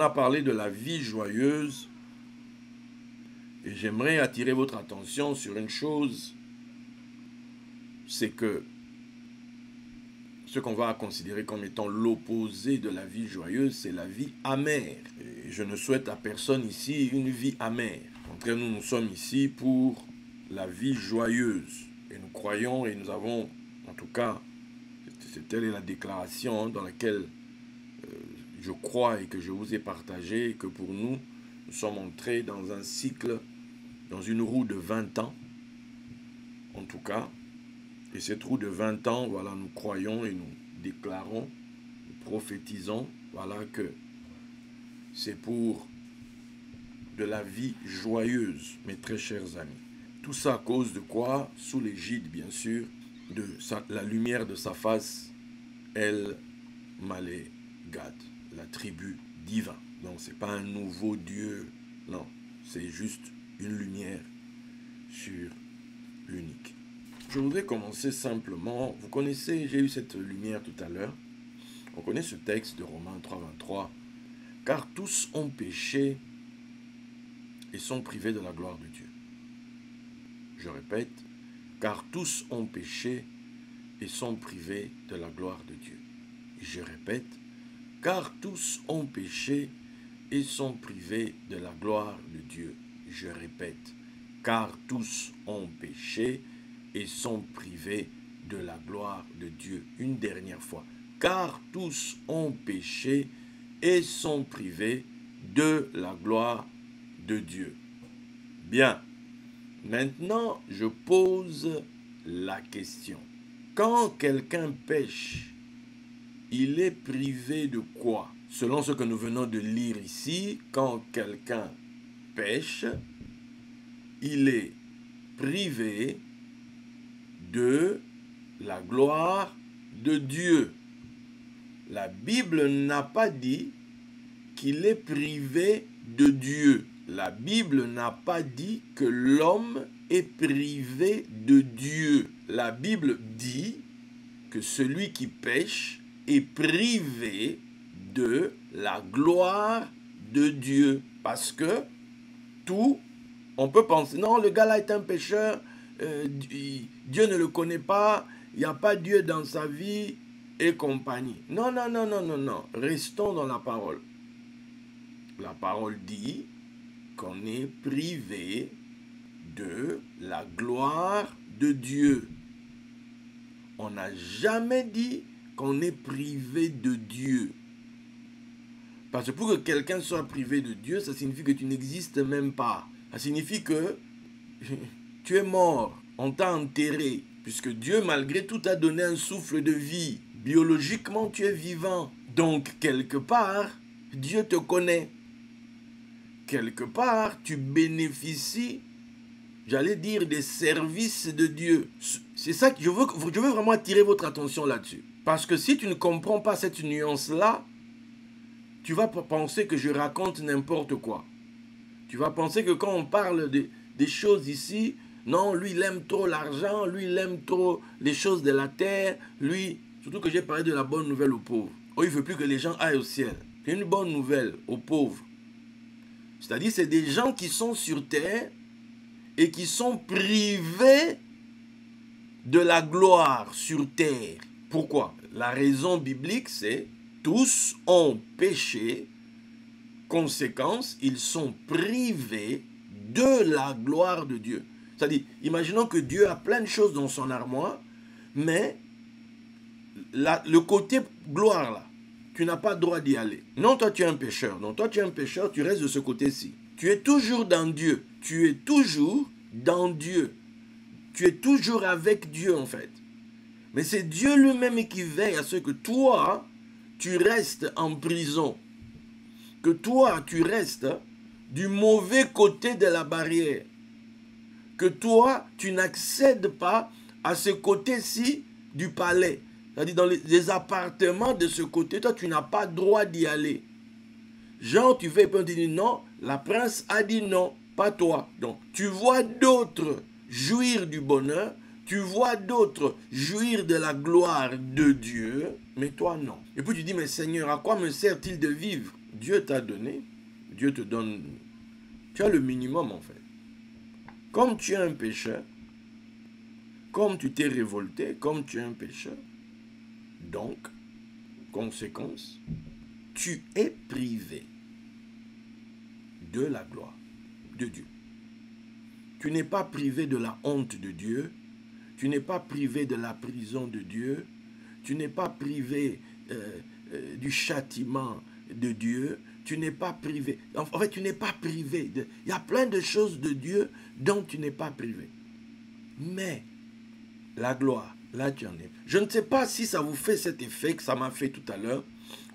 a parlé de la vie joyeuse. Et j'aimerais attirer votre attention sur une chose. C'est que ce qu'on va considérer comme étant l'opposé de la vie joyeuse, c'est la vie amère. Et je ne souhaite à personne ici une vie amère. En tout cas, nous sommes ici pour la vie joyeuse. Et nous croyons et nous avons, en tout cas, telle est la déclaration dans laquelle je crois et que je vous ai partagé, que pour nous, nous sommes entrés dans un cycle, dans une roue de 20 ans, en tout cas. Et cette roue de 20 ans, voilà, nous croyons et nous déclarons, nous prophétisons, voilà, que c'est pour de la vie joyeuse, mes très chers amis. Tout ça à cause de quoi? Sous l'égide, bien sûr, de la lumière de sa face, El Malé-Gad, la tribu divine. Donc, ce n'est pas un nouveau Dieu, non, c'est juste une lumière sur l'unique. Je voudrais commencer simplement, vous connaissez, j'ai eu cette lumière tout à l'heure, on connaît ce texte de Romains 3, 23, « Car tous ont péché et sont privés de la gloire de Dieu. » Je répète, « Car tous ont péché et sont privés de la gloire de Dieu. » Je répète, « Car tous ont péché et sont privés de la gloire de Dieu. » Je répète, « Car tous ont péché et sont privés de la gloire de Dieu. » Une dernière fois. « Car tous ont péché et sont privés de la gloire de Dieu. » Bien. Maintenant, je pose la question. Quand quelqu'un pêche, il est privé de quoi? Selon ce que nous venons de lire ici, quand quelqu'un pêche, il est privé de la gloire de Dieu. La Bible n'a pas dit qu'il est privé de Dieu. La Bible n'a pas dit que l'homme est privé de Dieu. La Bible dit que celui qui pêche est privé de la gloire de Dieu. Parce que tout, on peut penser, non, le gars là est un pécheur, Dieu ne le connaît pas, il n'y a pas Dieu dans sa vie et compagnie. Non, non, non, non, non, non. Restons dans la parole. La parole dit qu'on est privé de la gloire de Dieu. On n'a jamais dit qu'on est privé de Dieu. Parce que pour que quelqu'un soit privé de Dieu, ça signifie que tu n'existes même pas. Ça signifie que tu es mort, on t'a enterré. Puisque Dieu, malgré tout, t'a donné un souffle de vie. Biologiquement, tu es vivant. Donc, quelque part, Dieu te connaît. Quelque part, tu bénéficies, j'allais dire, des services de Dieu. C'est ça que je veux vraiment attirer votre attention là-dessus. Parce que si tu ne comprends pas cette nuance-là, tu vas penser que je raconte n'importe quoi. Tu vas penser que quand on parle des choses ici, non, lui, il aime trop l'argent, lui, il aime trop les choses de la terre, lui, surtout que j'ai parlé de la bonne nouvelle aux pauvres. Oh, il ne veut plus que les gens aillent au ciel. C'est une bonne nouvelle aux pauvres. C'est-à-dire, c'est des gens qui sont sur terre et qui sont privés de la gloire sur terre. Pourquoi? La raison biblique, c'est tous ont péché. Conséquence, ils sont privés de la gloire de Dieu. C'est-à-dire, imaginons que Dieu a plein de choses dans son armoire, mais le côté gloire là, tu n'as pas le droit d'y aller. Non, toi tu es un pécheur. Non, toi tu es un pécheur, tu restes de ce côté-ci. Tu es toujours dans Dieu. Tu es toujours dans Dieu. Tu es toujours avec Dieu en fait. Mais c'est Dieu lui-même qui veille à ce que toi, tu restes en prison. Que toi, tu restes du mauvais côté de la barrière. Que toi, tu n'accèdes pas à ce côté-ci du palais. C'est-à-dire dans les appartements de ce côté, toi, tu n'as pas droit d'y aller. Genre, tu fais et dire non, la prince a dit non, pas toi. Donc, tu vois d'autres jouir du bonheur, tu vois d'autres jouir de la gloire de Dieu, mais toi non. Et puis tu dis, mais Seigneur, à quoi me sert-il de vivre? Dieu t'a donné, Dieu te donne, tu as le minimum en fait. Comme tu es un pécheur, comme tu t'es révolté, comme tu es un pécheur, donc, conséquence, tu es privé de la gloire de Dieu. Tu n'es pas privé de la honte de Dieu, tu n'es pas privé de la prison de Dieu, tu n'es pas privé du châtiment de Dieu, tu n'es pas privé. En fait, tu n'es pas privé. Il y a plein de choses de Dieu dont tu n'es pas privé. Mais la gloire, là tu en es. Je ne sais pas si ça vous fait cet effet que ça m'a fait tout à l'heure,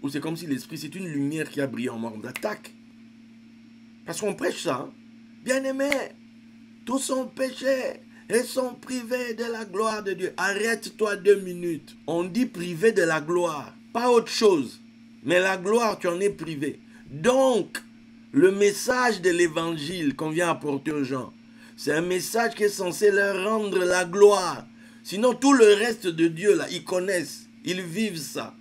ou c'est comme si l'esprit, c'est une lumière qui a brillé en moi, on attaque. Parce qu'on prêche ça. Hein? Bien-aimé, tous sont péchés et sont privés de la gloire de Dieu. Arrête-toi 2 minutes. On dit privé de la gloire, pas autre chose. Mais la gloire, tu en es privé. Donc, le message de l'évangile qu'on vient apporter aux gens, c'est un message qui est censé leur rendre la gloire. Sinon, tout le reste de Dieu, là, ils connaissent, ils vivent ça.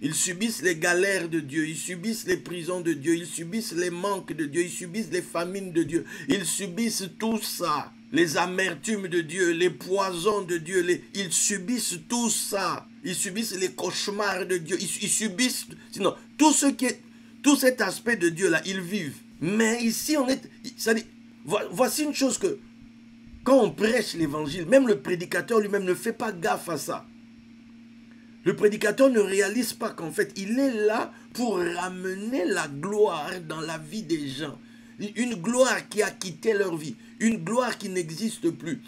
Ils subissent les galères de Dieu, ils subissent les prisons de Dieu, ils subissent les manques de Dieu, ils subissent les famines de Dieu, ils subissent tout ça. Les amertumes de Dieu, les poisons de Dieu, ils subissent tout ça. Ils subissent les cauchemars de Dieu, ils subissent, sinon, tout cet aspect de Dieu là, ils vivent. Mais ici, voici une chose que, quand on prêche l'évangile, même le prédicateur lui-même ne fait pas gaffe à ça. Le prédicateur ne réalise pas qu'en fait, il est là pour ramener la gloire dans la vie des gens. Une gloire qui a quitté leur vie. Une gloire qui n'existe plus.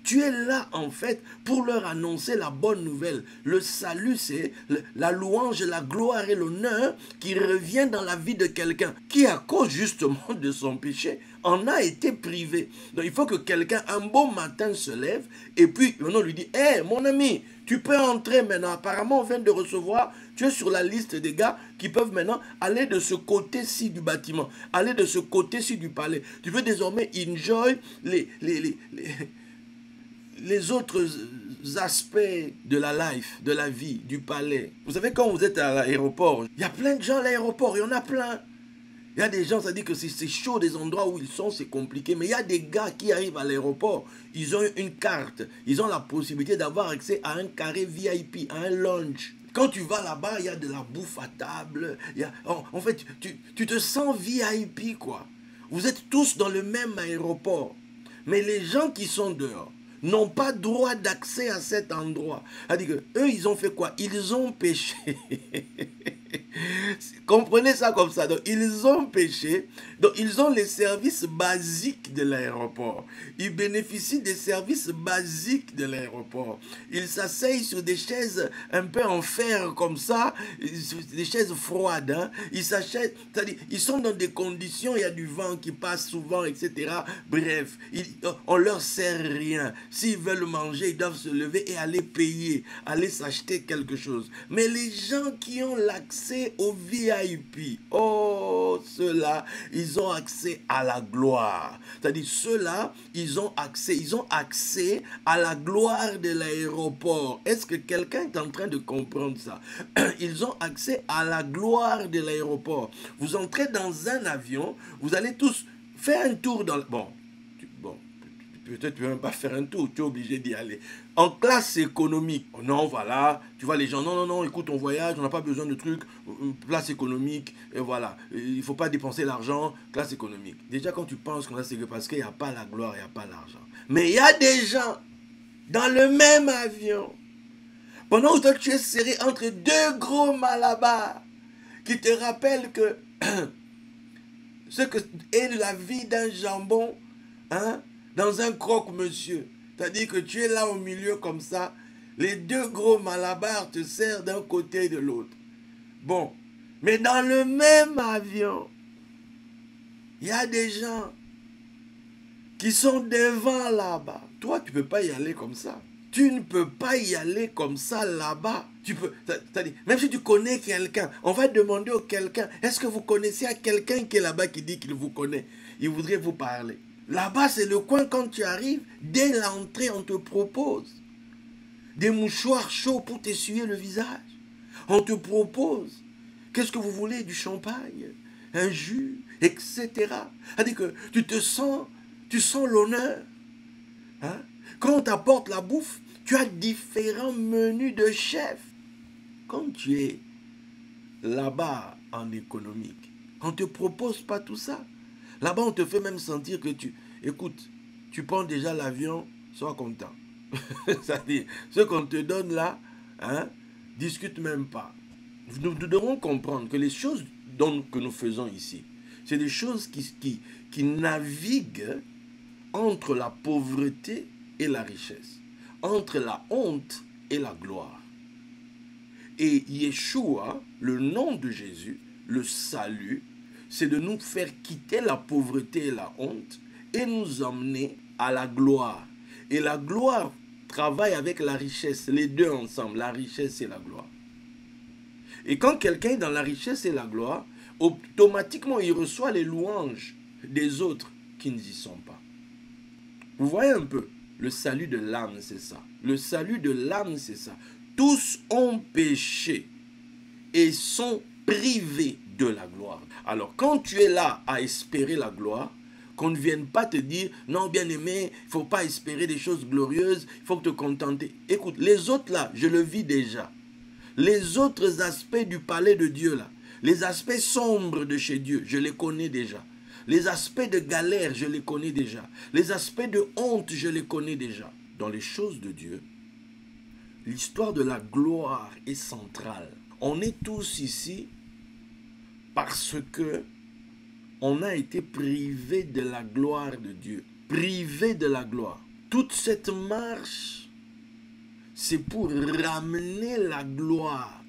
Tu es là, en fait, pour leur annoncer la bonne nouvelle. Le salut, c'est la louange, la gloire et l'honneur qui revient dans la vie de quelqu'un qui, à cause justement de son péché, en a été privé. Donc, il faut que quelqu'un, un beau matin, se lève et puis, on lui dit, « Hé, mon ami, tu peux entrer maintenant. Apparemment, on vient de recevoir, tu es sur la liste des gars qui peuvent maintenant aller de ce côté-ci du bâtiment, aller de ce côté-ci du palais. Tu peux désormais enjoy les autres aspects de la life, de la vie, du palais. Vous savez, quand vous êtes à l'aéroport, il y a plein de gens à l'aéroport, il y en a plein. Il y a des gens, ça dit que c'est chaud des endroits où ils sont, c'est compliqué. Mais il y a des gars qui arrivent à l'aéroport, ils ont une carte, ils ont la possibilité d'avoir accès à un carré VIP, à un lounge. Quand tu vas là-bas, il y a de la bouffe à table. En fait, tu te sens VIP, quoi. Vous êtes tous dans le même aéroport. Mais les gens qui sont dehors n'ont pas droit d'accès à cet endroit. C'est-à-dire que eux, ils ont fait quoi? Ils ont péché. Comprenez ça comme ça. Donc, ils ont péché. Donc, ils ont les services basiques de l'aéroport. Ils bénéficient des services basiques de l'aéroport. Ils s'asseyent sur des chaises un peu en fer comme ça, des chaises froides. Hein. C'est-à-dire, ils sont dans des conditions, il y a du vent qui passe souvent, etc. Bref, on leur sert rien. S'ils veulent manger, ils doivent se lever et aller payer, aller s'acheter quelque chose. Mais les gens qui ont l'accès au VIP, oh, ceux-là, ils ont accès à la gloire. C'est-à-dire, ceux-là, ils ont accès à la gloire de l'aéroport. Est-ce que quelqu'un est en train de comprendre ça? Ils ont accès à la gloire de l'aéroport. Vous entrez dans un avion, vous allez tous faire un tour dans... Peut-être tu ne peux même pas faire un tour, tu es obligé d'y aller. En classe économique, non, voilà, tu vois les gens, non, écoute, on voyage, on n'a pas besoin de trucs, place économique, et voilà. Il ne faut pas dépenser l'argent, classe économique. Déjà, quand tu penses comme ça, c'est parce qu'il n'y a pas la gloire, il n'y a pas l'argent. Mais il y a des gens dans le même avion, pendant que toi tu es serré entre deux gros malabars, qui te rappellent que ce que est la vie d'un jambon, hein, dans un croque-monsieur. C'est-à-dire que tu es là au milieu comme ça, les deux gros malabars te serrent d'un côté et de l'autre. Bon, mais dans le même avion, il y a des gens qui sont devant là-bas. Toi, tu ne peux pas y aller comme ça. Tu ne peux pas y aller comme ça là-bas. C'est-à-dire, même si tu connais quelqu'un, on va demander à quelqu'un, est-ce que vous connaissez à quelqu'un qui est là-bas qui dit qu'il vous connaît? Il voudrait vous parler. Là-bas, c'est le coin, quand tu arrives, dès l'entrée, on te propose des mouchoirs chauds pour t'essuyer le visage. On te propose Qu'est-ce que vous voulez? Du champagne, un jus, etc. C'est-à-dire que tu sens l'honneur. Hein? Quand on t'apporte la bouffe, tu as différents menus de chef. Quand tu es là-bas en économique, on ne te propose pas tout ça. Là-bas, on te fait même sentir que écoute, tu prends déjà l'avion, sois content. C'est-à-dire, ce qu'on te donne là, hein, discute même pas. Nous devons comprendre que les choses que nous faisons ici, c'est des choses qui naviguent entre la pauvreté et la richesse, entre la honte et la gloire. Et Yeshua, le nom de Jésus, le salut, c'est de nous faire quitter la pauvreté et la honte et nous emmener à la gloire. Et la gloire travaille avec la richesse, les deux ensemble, la richesse et la gloire. Et quand quelqu'un est dans la richesse et la gloire, automatiquement il reçoit les louanges des autres qui n'y sont pas. Vous voyez un peu, le salut de l'âme, c'est ça. Le salut de l'âme, c'est ça. Tous ont péché et sont privés de la gloire. Alors, quand tu es là à espérer la gloire, qu'on ne vienne pas te dire, non, bien-aimé, il ne faut pas espérer des choses glorieuses, il faut te contenter. Écoute, les autres là, je le vis déjà. Les autres aspects du palais de Dieu là, les aspects sombres de chez Dieu, je les connais déjà. Les aspects de galère, je les connais déjà. Les aspects de honte, je les connais déjà. Dans les choses de Dieu, l'histoire de la gloire est centrale. On est tous ici parce que on a été privés de la gloire de Dieu. Privés de la gloire. Toute cette marche, c'est pour ramener la gloire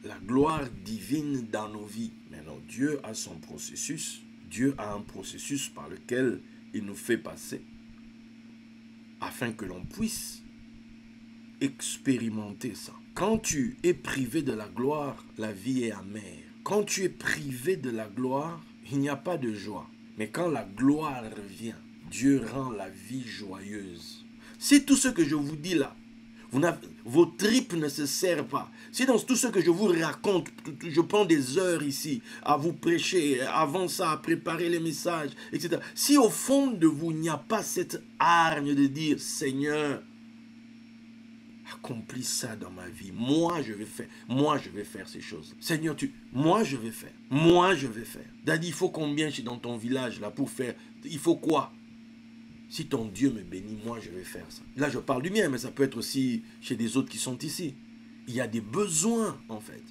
divine dans nos vies. Maintenant, Dieu a son processus. Dieu a un processus par lequel il nous fait passer afin que l'on puisse expérimenter ça. Quand tu es privé de la gloire, la vie est amère. Quand tu es privé de la gloire, il n'y a pas de joie. Mais quand la gloire revient, Dieu rend la vie joyeuse. Si tout ce que je vous dis là, vos tripes ne se serrent pas. Si dans tout ce que je vous raconte, je prends des heures ici à vous prêcher, avant ça à préparer les messages, etc. Si au fond de vous, il n'y a pas cette hargne de dire, Seigneur, accomplis ça dans ma vie. Moi, je vais faire ces choses. Seigneur, moi, je vais faire. Moi, je vais faire. Daddy, il faut combien dans ton village là pour faire? Il faut quoi? Si ton Dieu me bénit, moi, je vais faire ça. Là, je parle du mien, mais ça peut être aussi chez des autres qui sont ici. Il y a des besoins, en fait.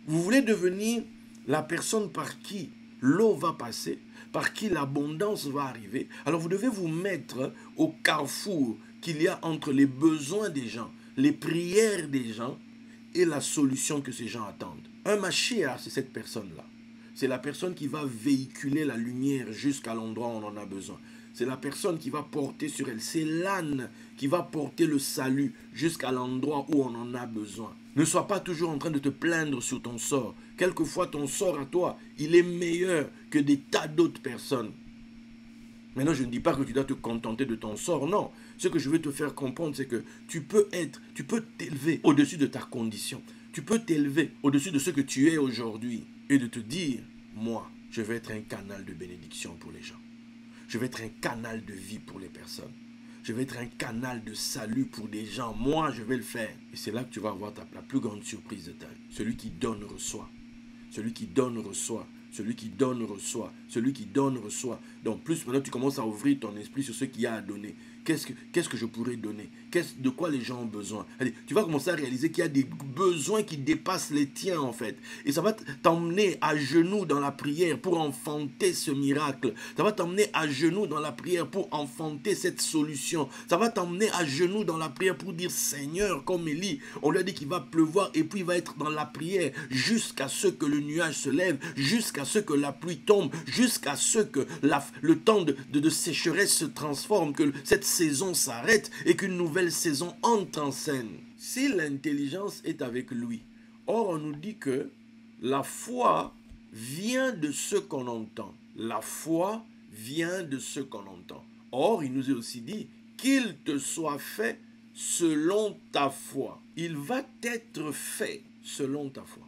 Vous voulez devenir la personne par qui l'eau va passer, par qui l'abondance va arriver. Alors, vous devez vous mettre au carrefour qu'il y a entre les besoins des gens, les prières des gens et la solution que ces gens attendent. Un Mashiach, c'est cette personne-là. C'est la personne qui va véhiculer la lumière jusqu'à l'endroit où on en a besoin. C'est la personne qui va porter sur elle. C'est l'âne qui va porter le salut jusqu'à l'endroit où on en a besoin. Ne sois pas toujours en train de te plaindre sur ton sort. Quelquefois, ton sort à toi, il est meilleur que des tas d'autres personnes. Maintenant, je ne dis pas que tu dois te contenter de ton sort, non. Ce que je veux te faire comprendre, c'est que tu peux t'élever au-dessus de ta condition. Tu peux t'élever au-dessus de ce que tu es aujourd'hui et de te dire, moi, je vais être un canal de bénédiction pour les gens. Je vais être un canal de vie pour les personnes. Je vais être un canal de salut pour des gens. Moi, je vais le faire. Et c'est là que tu vas avoir la plus grande surprise de ta vie. Celui qui donne reçoit. Celui qui donne reçoit. Celui qui donne reçoit. Celui qui donne reçoit. Donc plus maintenant tu commences à ouvrir ton esprit sur ce qu'il y a à donner. Qu'est-ce que je pourrais donner? De quoi les gens ont besoin? Allez, tu vas commencer à réaliser qu'il y a des besoins qui dépassent les tiens en fait. Et ça va t'emmener à genoux dans la prière pour enfanter ce miracle. Ça va t'emmener à genoux dans la prière pour enfanter cette solution. Ça va t'emmener à genoux dans la prière pour dire Seigneur, comme Élie, on lui a dit qu'il va pleuvoir et puis il va être dans la prière jusqu'à ce que le nuage se lève, jusqu'à ce que la pluie tombe, jusqu'à ce que le temps de sécheresse se transforme, que cette saison s'arrête et qu'une nouvelle saison entre en scène. Si l'intelligence est avec lui, or on nous dit que la foi vient de ce qu'on entend. La foi vient de ce qu'on entend. Or, il nous est aussi dit qu'il te soit fait selon ta foi. Il va t'être fait selon ta foi.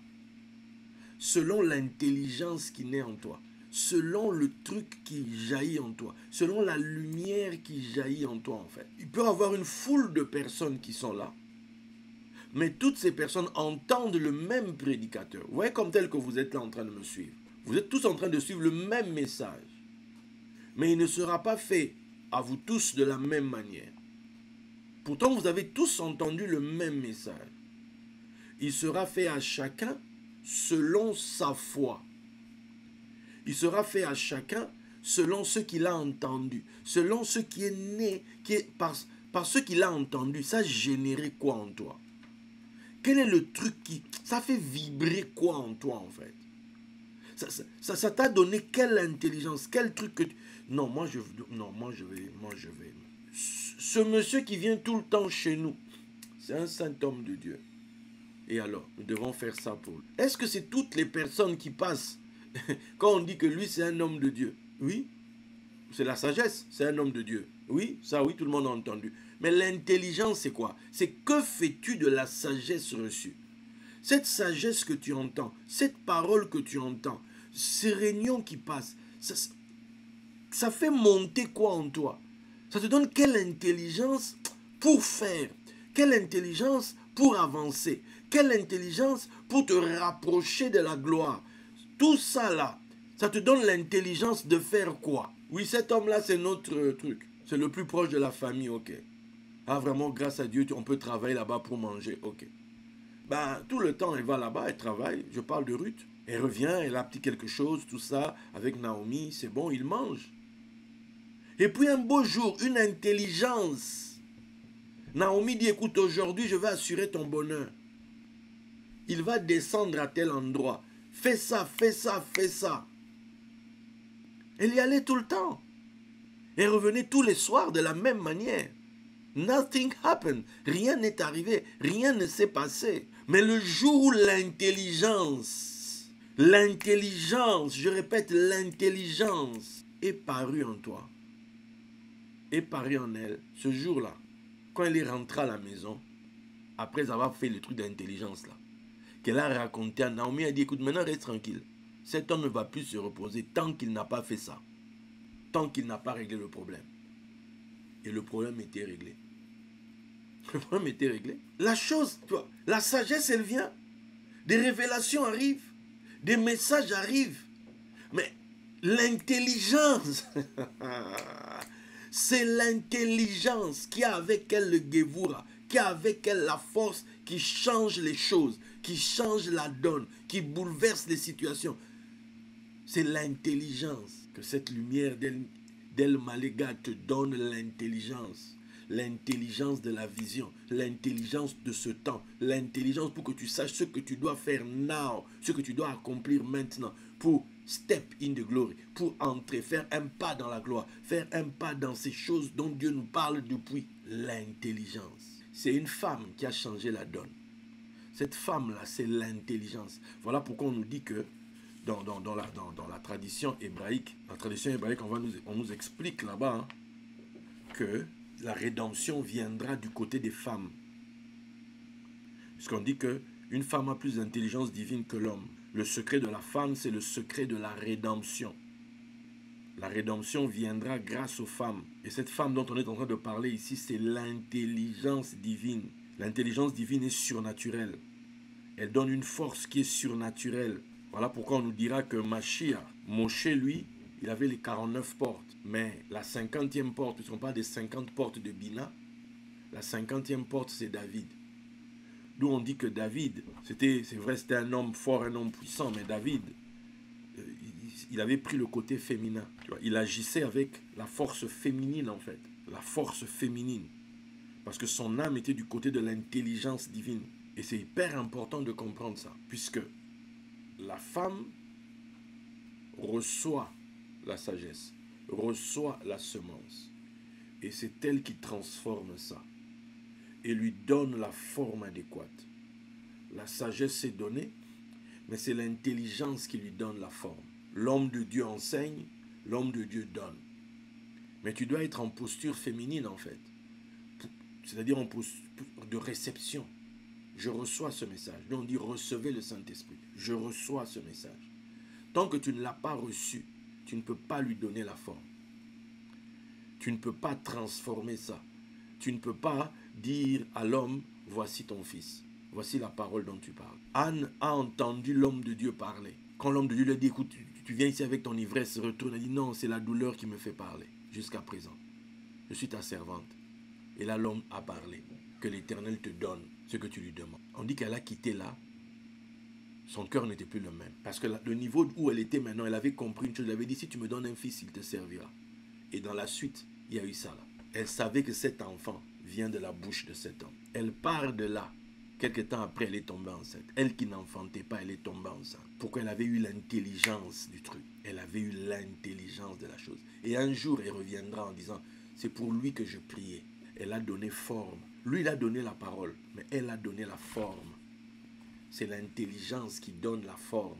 selon l'intelligence qui naît en toi, selon le truc qui jaillit en toi, selon la lumière qui jaillit en toi en fait. Il peut y avoir une foule de personnes qui sont là, mais toutes ces personnes entendent le même prédicateur. Vous voyez comme tel que vous êtes là en train de me suivre. Vous êtes tous en train de suivre le même message. Mais il ne sera pas fait à vous tous de la même manière. Pourtant, vous avez tous entendu le même message. Il sera fait à chacun selon sa foi. Il sera fait à chacun selon ce qu'il a entendu, selon ce qui est né, par ce qu'il a entendu. Ça a généré quoi en toi? Quel est le truc qui... Ça fait vibrer quoi en toi en fait? Ça t'a donné quelle intelligence, quel truc que tu... Non, moi je vais. Ce monsieur qui vient tout le temps chez nous, c'est un saint homme de Dieu. Et alors, nous devons faire ça pour lui. Est-ce que c'est toutes les personnes qui passent quand on dit que lui c'est un homme de Dieu? Oui. C'est la sagesse, c'est un homme de Dieu. Oui, ça oui, tout le monde a entendu. Mais l'intelligence c'est quoi? C'est que fais-tu de la sagesse reçue? Cette sagesse que tu entends, cette parole que tu entends, ces réunions qui passent, ça fait monter quoi en toi? Ça te donne quelle intelligence pour faire? Quelle intelligence pour avancer? Quelle intelligence pour te rapprocher de la gloire? Tout ça là, ça te donne l'intelligence de faire quoi? Oui, cet homme-là, c'est notre truc. C'est le plus proche de la famille, ok. Ah, vraiment, grâce à Dieu, on peut travailler là-bas pour manger, ok. Ben, tout le temps, elle va là-bas, elle travaille. Je parle de Ruth. Elle revient, elle a petit quelque chose, tout ça, avec Naomi, c'est bon, il mange. Et puis un beau jour, une intelligence. Naomi dit, écoute, aujourd'hui, je vais assurer ton bonheur. Il va descendre à tel endroit. Fais ça, fais ça, fais ça. Elle y allait tout le temps. Elle revenait tous les soirs de la même manière. Nothing happened. Rien n'est arrivé. Rien ne s'est passé. Mais le jour où l'intelligence, je répète, l'intelligence est parue en toi, est parue en elle, ce jour-là, quand elle est rentrée à la maison, après avoir fait le truc d'intelligence là, qu'elle a raconté à Naomi, elle a dit, écoute, maintenant reste tranquille. Cet homme ne va plus se reposer tant qu'il n'a pas fait ça. Tant qu'il n'a pas réglé le problème. Et le problème était réglé. Le problème était réglé. La chose, tu vois, la sagesse, elle vient. Des révélations arrivent. Des messages arrivent. Mais l'intelligence, c'est l'intelligence qui a avec elle le Gevura, qui a avec elle la force qui change les choses, qui change la donne, qui bouleverse les situations. C'est l'intelligence que cette lumière d'El Malega te donne, l'intelligence. L'intelligence de la vision, l'intelligence de ce temps, l'intelligence pour que tu saches ce que tu dois faire now, ce que tu dois accomplir maintenant pour step in the glory, pour entrer, faire un pas dans la gloire, faire un pas dans ces choses dont Dieu nous parle depuis. L'intelligence. C'est une femme qui a changé la donne. Cette femme-là, c'est l'intelligence. Voilà pourquoi on nous dit que dans la tradition hébraïque, on nous explique là-bas que la rédemption viendra du côté des femmes. Puisqu'on dit qu'une femme a plus d'intelligence divine que l'homme. Le secret de la femme, c'est le secret de la rédemption. La rédemption viendra grâce aux femmes. Et cette femme dont on est en train de parler ici, c'est l'intelligence divine. L'intelligence divine est surnaturelle. Elle donne une force qui est surnaturelle. Voilà pourquoi on nous dira que Mashiach, Moshe, lui, il avait les 49 portes. Mais la 50e porte, puisqu'on parle des 50 portes de Bina, la 50e porte, c'est David. D'où on dit que David, c'est vrai, c'était un homme fort, un homme puissant, mais David, il avait pris le côté féminin. Tu vois, il agissait avec la force féminine, en fait. La force féminine. Parce que son âme était du côté de l'intelligence divine. Et c'est hyper important de comprendre ça. Puisque la femme reçoit la sagesse, reçoit la semence. Et c'est elle qui transforme ça. Et lui donne la forme adéquate. La sagesse est donnée, mais c'est l'intelligence qui lui donne la forme. L'homme de Dieu enseigne, l'homme de Dieu donne. Mais tu dois être en posture féminine en fait. C'est-à-dire en posture de réception. Je reçois ce message. Nous on dit recevez le Saint-Esprit. Je reçois ce message. Tant que tu ne l'as pas reçu, tu ne peux pas lui donner la forme. Tu ne peux pas transformer ça. Tu ne peux pas dire à l'homme, voici ton fils. Voici la parole dont tu parles. Anne a entendu l'homme de Dieu parler. Quand l'homme de Dieu lui a dit, écoute, tu viens ici avec ton ivresse, retourne. Elle dit, non, c'est la douleur qui me fait parler. Jusqu'à présent, je suis ta servante. Et là, l'homme a parlé. Que l'Éternel te donne ce que tu lui demandes. On dit qu'elle a quitté là. Son cœur n'était plus le même. Parce que le niveau où elle était maintenant, elle avait compris une chose. Elle avait dit, si tu me donnes un fils, il te servira. Et dans la suite, il y a eu ça là. Elle savait que cet enfant vient de la bouche de cet homme. Elle part de là. Quelque temps après, elle est tombée enceinte. Elle qui n'enfantait pas, elle est tombée enceinte. Pourquoi elle avait eu l'intelligence du truc. Elle avait eu l'intelligence de la chose. Et un jour, elle reviendra en disant, c'est pour lui que je priais. Elle a donné forme. Lui, il a donné la parole, mais elle a donné la forme. C'est l'intelligence qui donne la forme.